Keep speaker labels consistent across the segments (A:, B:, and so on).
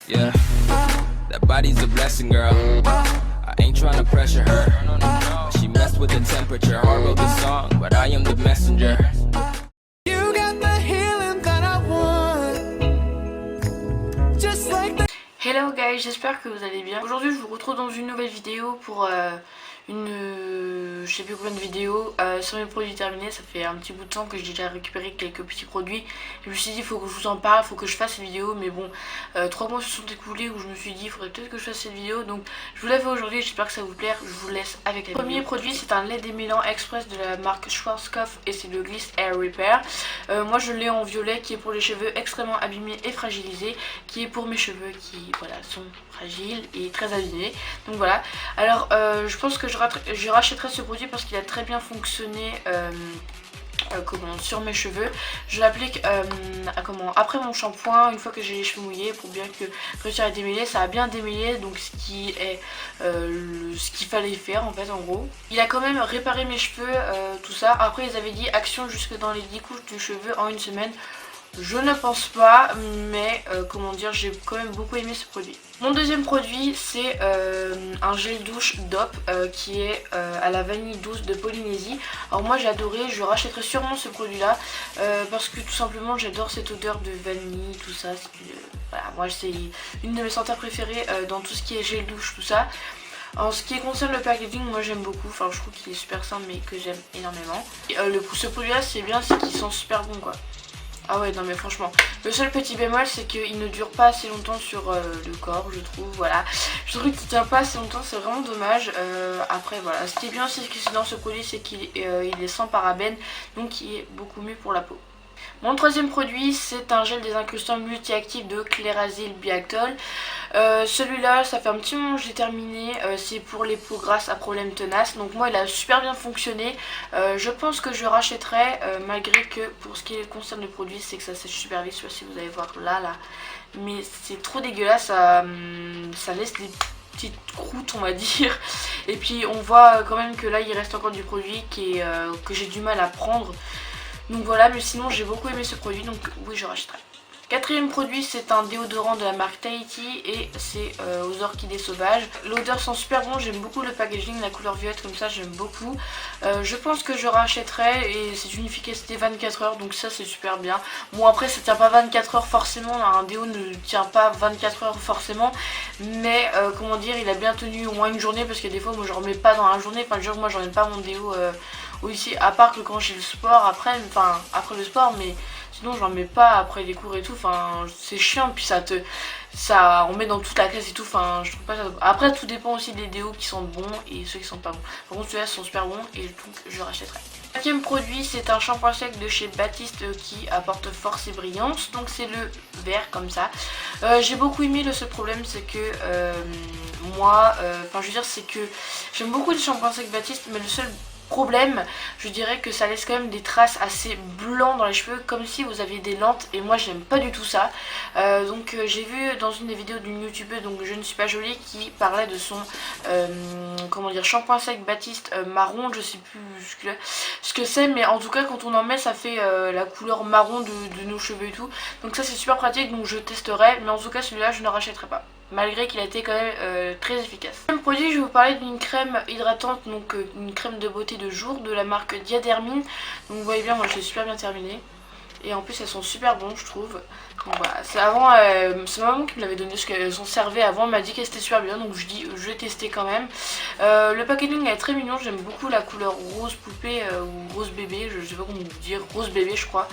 A: Yeah, that body's a blessing, girl. I ain't trying to pressure her. She messed with the temperature. Heart wrote the song, but I am the messenger. You got the healing that I want. Just like the...
B: Hello guys, j'espère que vous allez bien. Aujourd'hui je vous retrouve dans une nouvelle vidéo pour je sais plus combien de vidéos sur mes produits terminés. Ça fait un petit bout de temps que j'ai déjà récupéré quelques petits produits. Je me suis dit il faut que je vous en parle, il faut que je fasse cette vidéo. Mais bon, 3 mois se sont écoulés où je me suis dit il faudrait peut-être que je fasse cette vidéo. Donc je vous la fais aujourd'hui, j'espère que ça vous plaire. Je vous laisse avec la vidéo. Le premier produit c'est un lait démêlant express de la marque Schwarzkopf et c'est le Gliss Hair Repair. Moi je l'ai en violet qui est pour les cheveux extrêmement abîmés et fragilisés, qui est pour mes cheveux qui voilà sont fragiles et très abîmés. Donc voilà, alors je pense que je rachèterai ce produit parce qu'il a très bien fonctionné sur mes cheveux. Je l'applique après mon shampoing, une fois que j'ai les cheveux mouillés, pour bien que réussir à démêler. Ça a bien démêlé, donc ce qui est ce qu'il fallait faire en fait, en gros. Il a quand même réparé mes cheveux, tout ça. Après ils avaient dit action jusque dans les 10 couches du cheveu en une semaine. Je ne pense pas, mais comment dire, j'ai quand même beaucoup aimé ce produit. Mon deuxième produit c'est un gel douche DOP qui est à la vanille douce de Polynésie. Alors moi j'ai adoré, je rachèterai sûrement ce produit là parce que tout simplement j'adore cette odeur de vanille, tout ça. Voilà, moi c'est une de mes senteurs préférées dans tout ce qui est gel douche, tout ça. En ce qui concerne le packaging, moi j'aime beaucoup, enfin je trouve qu'il est super simple mais que j'aime énormément. Et, ce produit là c'est bien, c'est qu'il sent super bon quoi. Ah ouais, non mais franchement, le seul petit bémol c'est qu'il ne dure pas assez longtemps sur le corps, je trouve, voilà. Je trouve qu'il tient pas assez longtemps, c'est vraiment dommage. Après voilà, ce qui est bien c'est que dans ce produit c'est qu'il est sans parabènes, donc il est beaucoup mieux pour la peau. Mon troisième produit c'est un gel désincrustant multi-actif de Clérasil Biactol. Celui-là ça fait un petit moment que j'ai terminé, c'est pour les peaux grasses à problèmes tenaces. Donc moi il a super bien fonctionné, je pense que je rachèterai malgré que pour ce qui concerne le produit c'est que ça sèche super vite. Je sais pas si vous allez voir là, mais c'est trop dégueulasse, ça laisse des petites croûtes on va dire. Et puis on voit quand même que là il reste encore du produit que j'ai du mal à prendre. Donc voilà, mais sinon j'ai beaucoup aimé ce produit, donc oui je rachèterai. Quatrième produit c'est un déodorant de la marque Tahiti et c'est aux orchidées sauvages. L'odeur sent super bon, j'aime beaucoup le packaging, la couleur violette comme ça j'aime beaucoup. Je pense que je rachèterai et c'est une efficacité 24 heures donc ça c'est super bien. Bon après ça tient pas 24 heures forcément, un déo ne tient pas 24 heures forcément. Mais comment dire, il a bien tenu au moins une journée parce que des fois moi je remets pas dans la journée. Enfin je moi j'en ai pas mon déo ici à part que quand j'ai le sport après le sport, mais sinon j'en mets pas après les cours et tout, enfin c'est chiant, puis on met dans toute la classe et tout, enfin je trouve pas ça. Après tout dépend aussi des déos qui sont bons et ceux qui sont pas bons. Par contre ceux-là sont super bons et donc je rachèterai. Le cinquième produit c'est un shampoing sec de chez Baptiste qui apporte force et brillance, donc c'est le vert comme ça. J'ai beaucoup aimé, le seul problème c'est que je veux dire c'est que j'aime beaucoup les shampoings secs Baptiste, mais le seul problème, je dirais que ça laisse quand même des traces assez blancs dans les cheveux, comme si vous aviez des lentes, et moi j'aime pas du tout ça. Donc j'ai vu dans une des vidéos d'une youtubeuse, donc Je ne suis pas jolie, qui parlait de son shampoing sec Baptiste marron, je sais plus ce que c'est, mais en tout cas quand on en met ça fait la couleur marron de nos cheveux et tout, donc ça c'est super pratique, donc je testerai, mais en tout cas celui-là je ne rachèterai pas, malgré qu'il a été quand même très efficace. Deuxième produit, je vais vous parler d'une crème hydratante, donc une crème de beauté de jour de la marque Diadermine. Donc vous voyez bien, moi je l'ai super bien terminée. Et en plus elles sont super bons je trouve. Donc voilà, c'est ma maman qui me l'avait donné parce qu'elles sont servées avant, elle m'a dit qu'elles étaient super bien, donc je dis je vais tester quand même. Le packaging est très mignon, j'aime beaucoup la couleur rose poupée ou rose bébé, je sais pas comment dire, rose bébé je crois.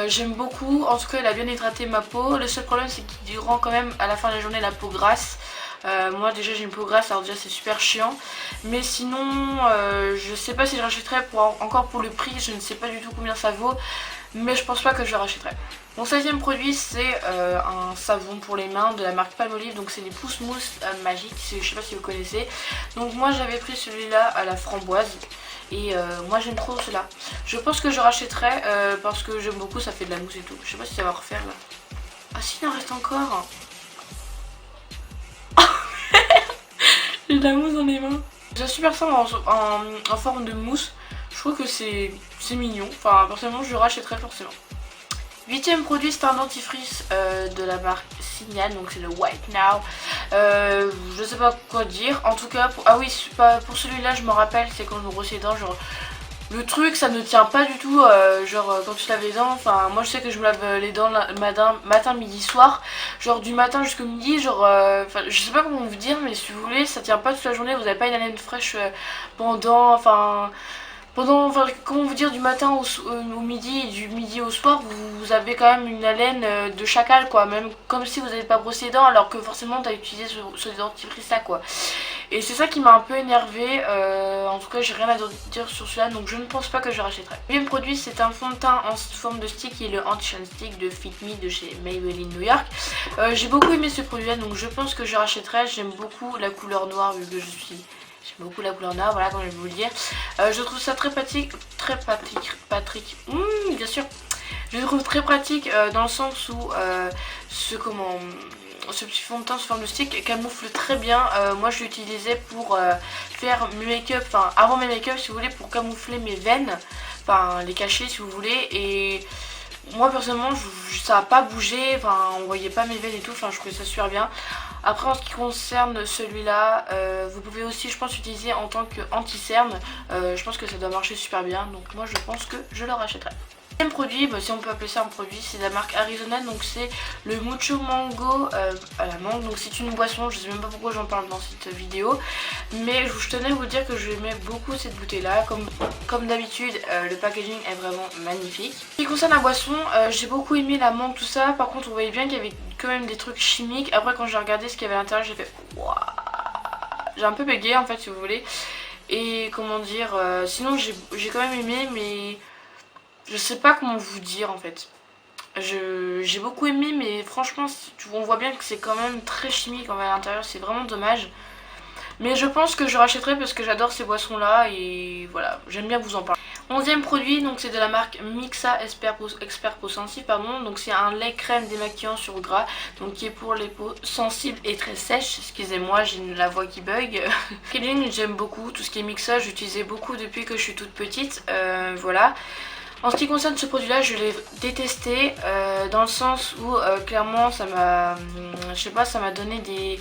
B: J'aime beaucoup, en tout cas elle a bien hydraté ma peau. Le seul problème c'est qu'il rend quand même à la fin de la journée la peau grasse. Moi déjà j'ai une peau grasse, alors déjà c'est super chiant. Mais sinon je sais pas si je rachèterai encore pour le prix, je ne sais pas du tout combien ça vaut. Mais je pense pas que je le rachèterai. Mon 16e produit c'est un savon pour les mains de la marque Palmolive. Donc c'est des pousse mousse magiques, je sais pas si vous connaissez. Donc moi j'avais pris celui-là à la framboise. Et moi j'aime trop cela. Je pense que je rachèterai parce que j'aime beaucoup, ça fait de la mousse et tout. Je sais pas si ça va refaire là. Ah si, il en reste encore. J'ai de la mousse dans les mains. C'est super simple en forme de mousse. Je trouve que c'est mignon. Enfin personnellement je rachèterai forcément. 8ème produit, c'est un dentifrice de la marque Signal, donc c'est le White Now. Je sais pas quoi dire, en tout cas, ah oui, pour celui-là je me rappelle, c'est quand je me brosse les dents, genre le truc ça ne tient pas du tout, genre quand tu laves les dents, enfin moi je sais que je me lave les dents matin, midi, soir, genre du matin jusqu'au midi, genre, je sais pas comment vous dire, mais si vous voulez ça tient pas toute la journée, vous avez pas une haleine fraîche enfin, comment vous dire, du matin au midi et du midi au soir, vous avez quand même une haleine de chacal quoi, même comme si vous n'avez pas brossé les dents alors que forcément t'as utilisé ce dentifrice là quoi. Et c'est ça qui m'a un peu énervé, en tout cas j'ai rien à dire sur celui-là, donc je ne pense pas que je rachèterai. Le deuxième produit, c'est un fond de teint en forme de stick qui est le Anti-Shine Stick de Fit Me de chez Maybelline New York. J'ai beaucoup aimé ce produit là, donc je pense que je rachèterai. J'aime beaucoup la couleur noire vu que j'aime beaucoup la couleur noire, voilà, comme je vais vous le dire. Je trouve ça très pratique, bien sûr. Je le trouve très pratique dans le sens où ce petit fond de teint sous forme de stick camoufle très bien. Moi je l'utilisais pour faire mes make-up, enfin avant mes make-up si vous voulez, pour camoufler mes veines, enfin les cacher si vous voulez. Et moi personnellement ça n'a pas bougé, enfin on voyait pas mes veines et tout, enfin je trouvais ça super bien. Après en ce qui concerne celui-là, vous pouvez aussi je pense utiliser en tant qu'anti-cerne, je pense que ça doit marcher super bien, donc moi je pense que je le rachèterai. Deuxième produit, si on peut appeler ça un produit, c'est de la marque Arizona, donc c'est le Mucho Mango à la mangue, donc c'est une boisson, je sais même pas pourquoi j'en parle dans cette vidéo, mais je tenais à vous dire que j'aimais beaucoup cette bouteille là, comme d'habitude le packaging est vraiment magnifique. En ce qui concerne la boisson, j'ai beaucoup aimé la mangue, tout ça, par contre on voyait bien qu'il y avait quand même des trucs chimiques. Après quand j'ai regardé ce qu'il y avait à l'intérieur, j'ai fait waouh, j'ai un peu bégayé en fait si vous voulez, et comment dire, sinon j'ai quand même aimé, mais je sais pas comment vous dire en fait. J'ai beaucoup aimé, mais franchement on voit bien que c'est quand même très chimique à l'intérieur, c'est vraiment dommage. Mais je pense que je rachèterai parce que j'adore ces boissons là et voilà, j'aime bien vous en parler. 11ème produit, donc c'est de la marque Mixa Expert Peau Sensible, pardon. Donc c'est un lait crème démaquillant sur gras, donc qui est pour les peaux sensibles et très sèches. Excusez-moi, j'ai la voix qui bug. J'aime beaucoup, tout ce qui est Mixa, j'utilisais beaucoup depuis que je suis toute petite, voilà. En ce qui concerne ce produit là, je l'ai détesté dans le sens où clairement ça m'a, je sais pas, ça m'a donné des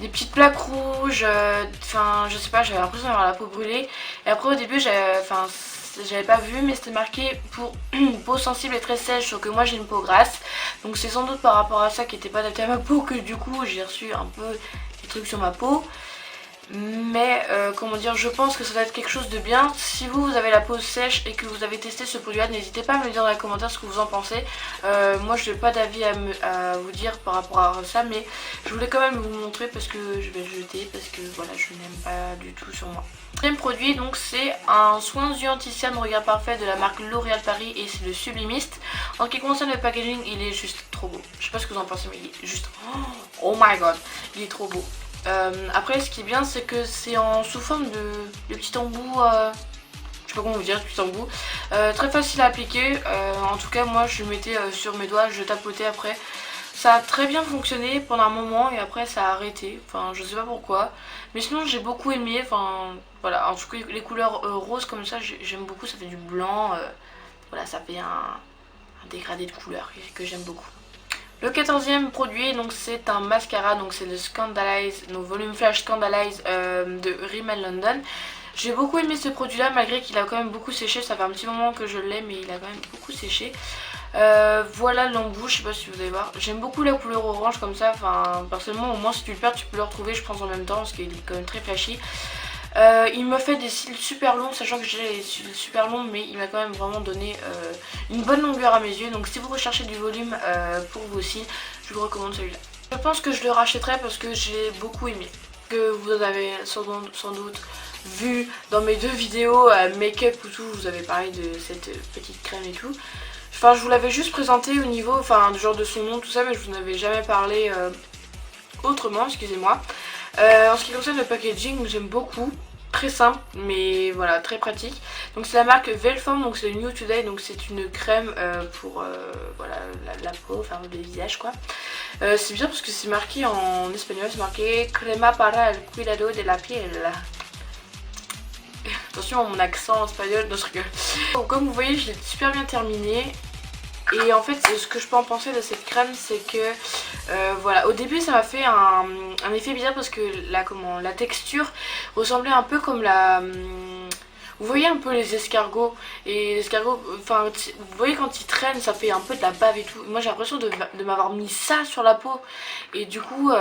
B: petites plaques rouges, enfin je sais pas, j'avais l'impression d'avoir la peau brûlée. Et après au début j'avais pas vu, mais c'était marqué pour peau sensible et très sèche, sauf que moi j'ai une peau grasse, donc c'est sans doute par rapport à ça qui était pas adapté à ma peau que du coup j'ai reçu un peu des trucs sur ma peau. Mais comment dire, je pense que ça doit être quelque chose de bien. Si vous avez la peau sèche et que vous avez testé ce produit là, n'hésitez pas à me dire dans les commentaires ce que vous en pensez. Moi je n'ai pas d'avis à vous dire par rapport à ça, mais je voulais quand même vous montrer parce que je vais le jeter, parce que voilà, je n'aime pas du tout sur moi. Deuxième produit, donc c'est un soin yeux anti-cerne regard parfait de la marque L'Oréal Paris, et c'est le Sublimiste. En ce qui concerne le packaging, il est juste trop beau. Je sais pas ce que vous en pensez, mais il est juste, oh my god, il est trop beau. Après ce qui est bien, c'est que c'est sous forme de petit embout, je sais pas comment vous dire, petit embout, très facile à appliquer. En tout cas moi je le mettais sur mes doigts, je tapotais après. Ça a très bien fonctionné pendant un moment et après ça a arrêté, enfin je sais pas pourquoi. Mais sinon j'ai beaucoup aimé, enfin voilà, en tout cas les couleurs roses comme ça j'aime beaucoup, ça fait du blanc, voilà, ça fait un dégradé de couleurs que j'aime beaucoup. Le 14e produit, donc c'est un mascara, donc c'est le Scandalize, donc Volume Flash Scandalize de Rimmel London. J'ai beaucoup aimé ce produit là, malgré qu'il a quand même beaucoup séché, ça fait un petit moment que je l'ai, mais il a quand même beaucoup séché. Voilà l'embout, je sais pas si vous allez voir. J'aime beaucoup la couleur orange comme ça, enfin personnellement au moins si tu le perds tu peux le retrouver je pense en même temps, parce qu'il est quand même très flashy. Il m'a fait des cils super longs, sachant que j'ai les cils super longs, mais il m'a quand même vraiment donné une bonne longueur à mes yeux. Donc si vous recherchez du volume pour vos cils, je vous recommande celui-là. Je pense que je le rachèterai parce que j'ai beaucoup aimé. Que vous avez sans doute vu dans mes deux vidéos make-up ou tout, vous avez parlé de cette petite crème et tout. Enfin je vous l'avais juste présenté au niveau, enfin du genre de son nom, tout ça, mais je vous en avais jamais parlé autrement, excusez-moi. En ce qui concerne le packaging, j'aime beaucoup, très simple mais voilà, très pratique. Donc c'est la marque Velform, donc c'est New Today, donc c'est une crème pour voilà, la peau, enfin le visage quoi. C'est bien parce que c'est marqué en espagnol, c'est marqué Crema para el cuidado de la piel. Attention à mon accent espagnol, non je rigole. Donc, comme vous voyez je l'ai super bien terminé. Et en fait ce que je peux en penser de cette crème, c'est que voilà, au début ça m'a fait un effet bizarre parce que la texture ressemblait un peu comme vous voyez un peu les escargots, et les escargots, enfin vous voyez quand ils traînent ça fait un peu de la bave et tout. Moi j'ai l'impression de m'avoir mis ça sur la peau, et du coup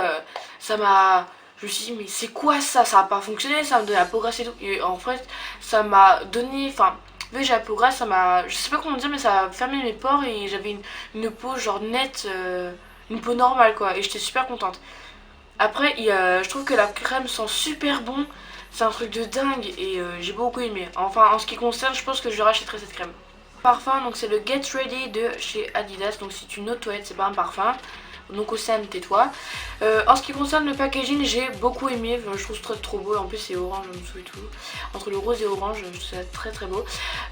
B: ça m'a... Je me suis dit mais c'est quoi ça? Ça a pas fonctionné, ça me donne la peau grasse et tout. Et en fait ça m'a donné, enfin vu que j'ai la peau grasse, ça m'a, je sais pas comment dire, mais ça a fermé mes pores et j'avais une peau genre nette, une peau normale quoi, et j'étais super contente. Après je trouve que la crème sent super bon. C'est un truc de dingue et j'ai beaucoup aimé. Enfin en ce qui concerne, je pense que je rachèterai cette crème. Parfum, donc c'est le Get Ready de chez Adidas. Donc c'est une eau de toilette, c'est pas un parfum. Donc Océane, tais-toi. En ce qui concerne le packaging, j'ai beaucoup aimé. Je trouve ça trop beau. En plus c'est orange en dessous et tout. Entre le rose et orange, je trouve ça très très beau.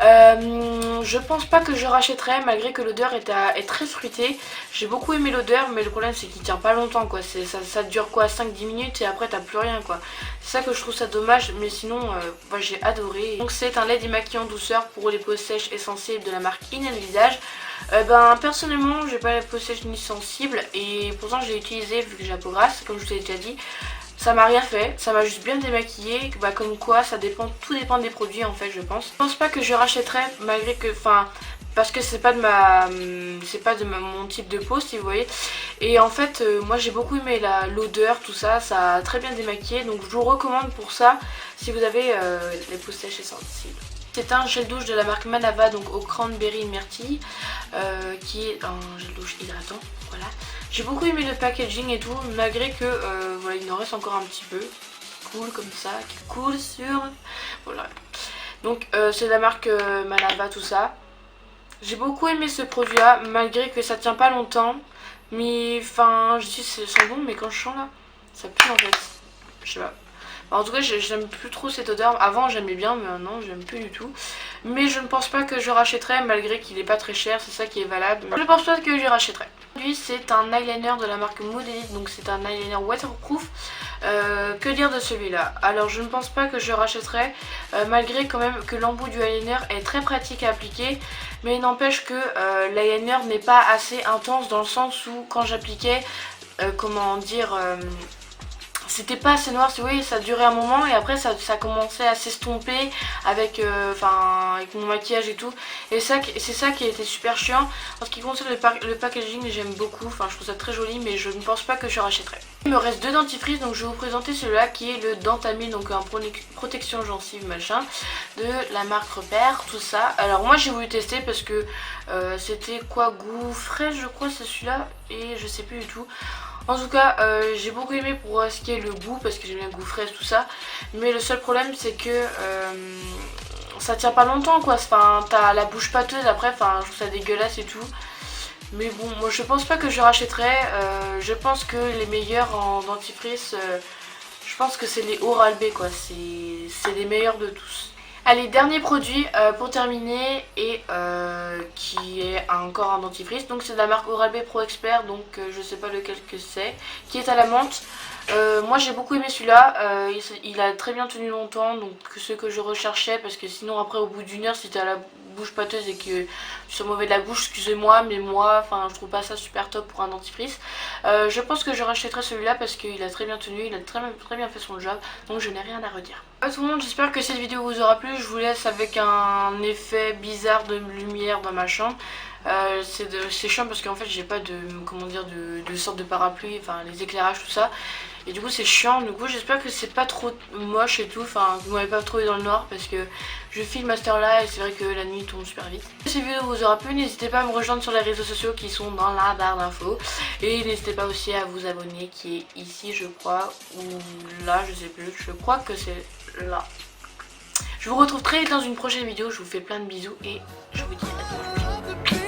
B: Je pense pas que je rachèterai, malgré que l'odeur est très fruitée. J'ai beaucoup aimé l'odeur, mais le problème c'est qu'il tient pas longtemps quoi. Ça dure quoi, 5-10 minutes et après t'as plus rien quoi. C'est ça que je trouve ça dommage, mais sinon moi j'ai adoré. Donc c'est un lait démaquillant douceur pour les peaux sèches et sensibles de la marque In Visage. Personnellement j'ai pas la peau sèche ni sensible, et pourtant j'ai utilisé, vu que j'ai la peau grasse comme je vous l'ai déjà dit. Ça m'a rien fait, ça m'a juste bien démaquillé, comme quoi ça dépend, tout dépend des produits en fait je pense. Je pense pas que je rachèterai, malgré que, parce que c'est pas de mon type de peau si vous voyez. Et en fait moi j'ai beaucoup aimé l'odeur, tout ça, ça a très bien démaquillé, donc je vous recommande pour ça si vous avez les peaux sèches et sensibles. C'est un gel douche de la marque Manava, donc au cranberry myrtille, qui est un gel douche hydratant, voilà. J'ai beaucoup aimé le packaging et tout, malgré que voilà, il en reste encore un petit peu, qui coule comme ça, qui coule sur... Voilà. Donc c'est de la marque Manava, tout ça. J'ai beaucoup aimé ce produit là, malgré que ça tient pas longtemps. Mais enfin, je dis ça sent bon, mais quand je sens là, ça pue en fait. Je sais pas. En tout cas j'aime plus trop cette odeur. Avant j'aimais bien, mais maintenant j'aime plus du tout. Mais je ne pense pas que je rachèterai, malgré qu'il est pas très cher, c'est ça qui est valable. Je ne pense pas que je rachèterai. Lui c'est un eyeliner de la marque Mood Elite, donc c'est un eyeliner waterproof. Que dire de celui-là? Alors je ne pense pas que je rachèterai, malgré quand même que l'embout du eyeliner est très pratique à appliquer. Mais il n'empêche que l'eyeliner n'est pas assez intense, dans le sens où quand j'appliquais, comment dire... c'était pas assez noir, si vous voyez, ça durait un moment et après ça commençait à s'estomper avec, avec mon maquillage et tout. Et c'est ça qui a été super chiant. En ce qui concerne le packaging, j'aime beaucoup, enfin je trouve ça très joli, mais je ne pense pas que je rachèterai. Il me reste deux dentifrices, donc je vais vous présenter celui-là qui est le Dentamil, donc un protection gencive machin, de la marque Repère, tout ça. Alors moi j'ai voulu tester parce que c'était quoi, goût fraîche je crois c'est celui-là, et je sais plus du tout. En tout cas j'ai beaucoup aimé pour ce qui est le goût, parce que j'aime bien le goût fraise tout ça. Mais le seul problème c'est que ça tient pas longtemps quoi. Enfin t'as la bouche pâteuse après, enfin je trouve ça dégueulasse et tout. Mais bon, moi je pense pas que je rachèterai. Je pense que les meilleurs en dentifrice, je pense que c'est les Oral-B quoi. C'est les meilleurs de tous. Allez, dernier produit pour terminer, et qui est encore un dentifrice. Donc c'est de la marque Oral-B Pro Expert, donc je sais pas lequel que c'est, qui est à la menthe. Moi j'ai beaucoup aimé celui-là, il a très bien tenu longtemps, donc ce que je recherchais, parce que sinon après au bout d'une heure si t'as la bouche pâteuse et que tu sois mauvais de la bouche, excusez-moi, mais moi enfin je trouve pas ça super top pour un dentifrice. Je pense que je rachèterai celui-là parce qu'il a très bien tenu, il a très bien fait son job, donc je n'ai rien à redire. Tout le monde, j'espère que cette vidéo vous aura plu. Je vous laisse avec un effet bizarre de lumière dans ma chambre. C'est chiant parce qu'en fait j'ai pas de, comment dire, de sorte de parapluie, enfin les éclairages tout ça. Et du coup c'est chiant, du coup j'espère que c'est pas trop moche et tout, enfin vous m'avez pas trouvé dans le noir, parce que je filme master là et c'est vrai que la nuit tombe super vite. Si cette vidéo vous aura plu, n'hésitez pas à me rejoindre sur les réseaux sociaux qui sont dans la barre d'infos. Et n'hésitez pas aussi à vous abonner, qui est ici je crois, ou là je sais plus, je crois que c'est là. Je vous retrouve très vite dans une prochaine vidéo, je vous fais plein de bisous et je vous dis à la prochaine.